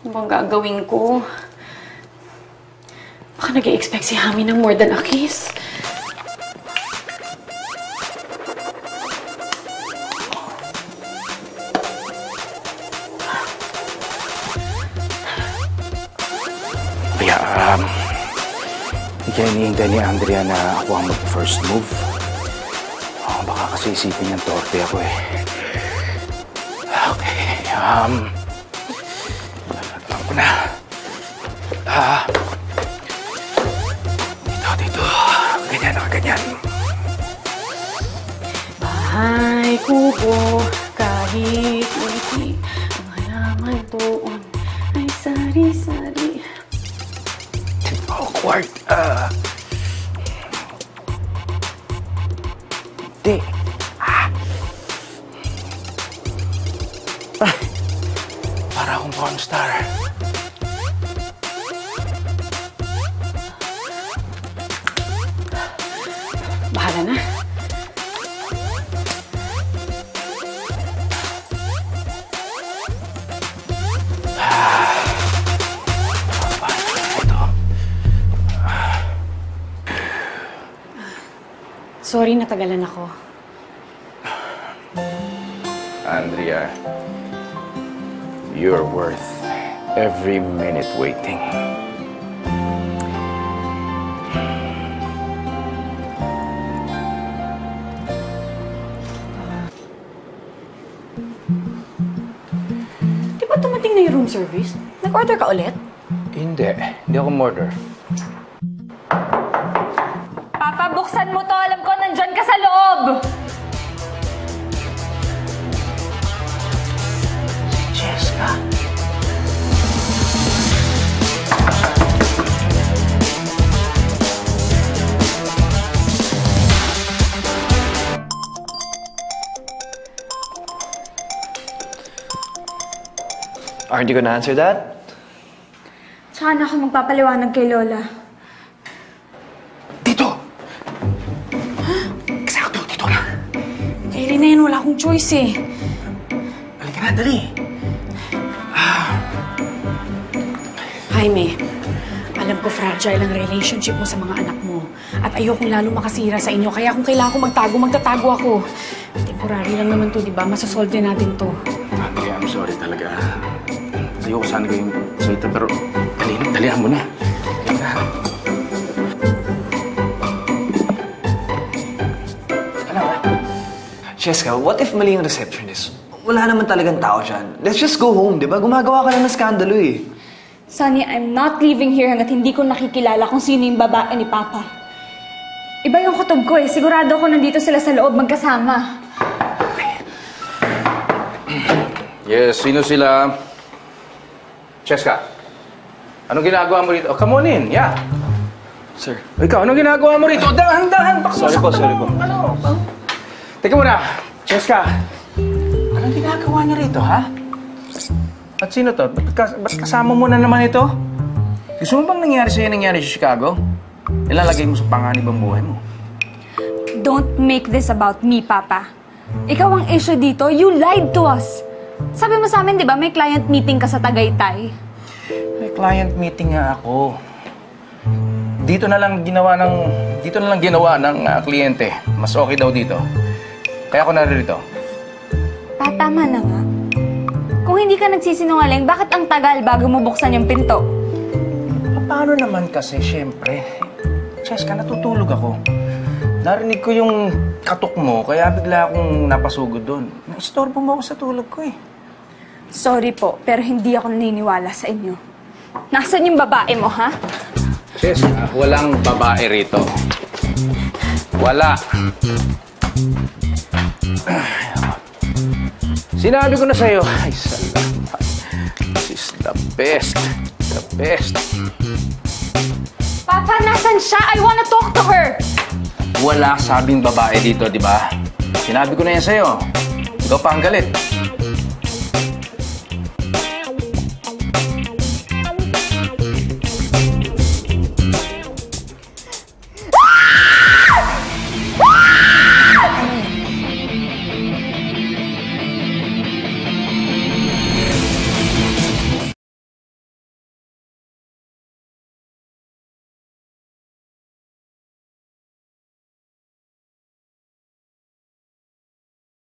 Ano bang gagawin ko? Baka nag-i-expect si Hami ng more than a kiss. Kaya, hindi kaya iniintay ni Andrea na ako ang mag-first move. Baka kasi isipin niyang torpe ako eh. Okay, alam ko na. Dito. Ganyan, ganyan. Bahay kubo, kahit unti, ang halaman doon ay sari-sari. Awkward. Hindi. Para akong pornstar. Bahala na. Sorry, natagalan ako. Andrea, you're worth every minute waiting. Di ba tumating na yung room service? Nag-order ka ulit? Hindi ako murder. Papa, buksan mo to. Alam ko, nandyan ka sa loob. Jessica. Aren't you gonna answer that? Tsaka na ako magpapaliwanag kay Lola. Dito! Eksakto, dito na. Kailan na yan, wala akong choice eh. Halika na, dali. Jaime, alam ko fragile ang relationship mo sa mga anak mo. At ayokong lalo makasira sa inyo. Kaya kung kailangan ko magtatago ako. Temporary lang naman to, di ba? Masasolve din natin to. Andrea, I'm sorry talaga. Ayoko sana kayong salita, pero dalihan mo na. Jessica, what if mali yung receptionist? Wala naman talagang tao dyan. Let's just go home, di ba? Gumagawa ka lang ng skandalo eh. Sonny, I'm not leaving here hanggat hindi ko nakikilala kung sino yung babae ni Papa. Iba yung kutob ko eh. Sigurado ko nandito sila sa loob magkasama. Yes, sino sila? Jessica, anong ginagawa mo rito? Oh, come on in, yeah. Sir. Ikaw, anong ginagawa mo rito? Dahan-dahan! Sorry po. Teka muna, Jessica. Anong ginagawa niya rito, ha? At sino to? Ba't kasama mo na naman ito? Gusto mo bang nangyari sa Chicago? Ilalagay mo sa panganib ang buhay mo. Don't make this about me, Papa. Ikaw ang issue dito. You lied to us. Sabi mo sa amin, di ba, may client meeting ka sa Tagaytay? May client meeting nga ako. Dito na lang ginawa ng kliyente. Mas okay daw dito. Kaya ako naririto. Tama na nga. Kung hindi ka nagsisinungaling, bakit ang tagal bago mo buksan yung pinto? Paano naman kasi, syempre? Jessica, natutulog ako. Narinig ko yung katok mo, kaya bigla akong napasugod doon. Naistorbo mo ako sa tulog ko eh. Sorry po, pero hindi ako naniniwala sa inyo. Nasaan yung babae mo, ha? Jessica, walang babae rito. Wala. Sinabi ko na sa'yo. Ay, salamat. This is the best. The best. Papa, nasan siya? I wanna talk to her! Wala sabing babae dito, di ba? Sinabi ko na yan sa'yo. Ikaw pa ang galit.